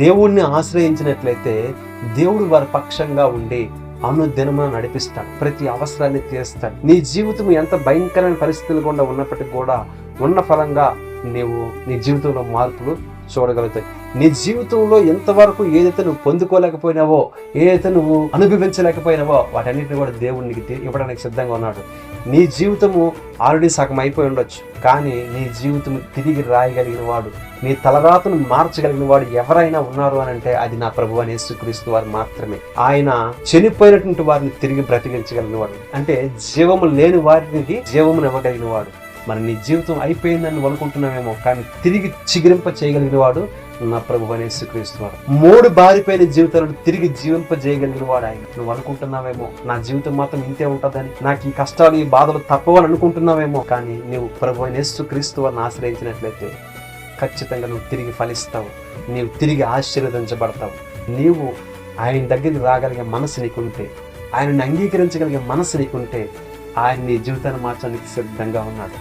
దేవుణ్ణి ఆశ్రయించినట్లయితే దేవుడు వారి పక్షంగా ఉండి అనుదినమున నడిపిస్తాడు, ప్రతి అవసరాన్ని తీరుస్తాడు. నీ జీవితం ఎంత భయంకరమైన పరిస్థితులు గుండా ఉన్నప్పటికీ కూడా ఉన్న ఫలంగా నీ జీవితంలో మార్పులు చూడగలుగుతాయి. నీ జీవితంలో ఎంతవరకు ఏదైతే నువ్వు పొందుకోలేకపోయినావో, ఏదైతే నువ్వు అనుభవించలేకపోయినావో వాటన్నిటిని కూడా దేవుడు నీకు ఇవ్వడానికి సిద్ధంగా ఉన్నాడు. నీ జీవితము ఆల్రెడీ సగం అయిపోయి ఉండొచ్చు, కానీ నీ జీవితం తిరిగి రాయగలిగిన వాడు, నీ తలరాతను మార్చగలిగిన వాడు ఎవరైనా ఉన్నారు అని అంటే అది నా ప్రభువు అయిన యేసుక్రీస్తు వారు మాత్రమే. ఆయన చనిపోయినటువంటి వారిని తిరిగి బ్రతికించగలిగిన వాడు, అంటే జీవము లేని వారికి జీవమును ఇవ్వగలిగిన వాడు. మరి నీ జీవితం అయిపోయిందని నువ్వు అనుకుంటున్నావేమో, కానీ తిరిగి చిగురింప చేయగలిగిన వాడు నా ప్రభువు అయిన యేసుక్రీస్తు వారు. 3 బారిపోయిన జీవితాలను తిరిగి జీవింప చేయగలిగిన వాడు ఆయన. నువ్వు అనుకుంటున్నావేమో నా జీవితం మాత్రం ఇంతే ఉంటుందని, నాకు ఈ కష్టాలు ఈ బాధలు తప్పవని అనుకుంటున్నావేమో, కానీ నువ్వు ప్రభువు అయిన యేసుక్రీస్తు వారిని ఆశ్రయించినట్లయితే ఖచ్చితంగా నువ్వు తిరిగి ఫలిస్తావు, నీవు తిరిగి ఆశీర్వదించబడతావు. నీవు ఆయన దగ్గరికి రాగలిగే మనసు నీకుంటే, ఆయనని అంగీకరించగలిగే మనసు నీకుంటే ఆయన నీ జీవితాన్ని మార్చడానికి సిద్ధంగా ఉన్నాడు.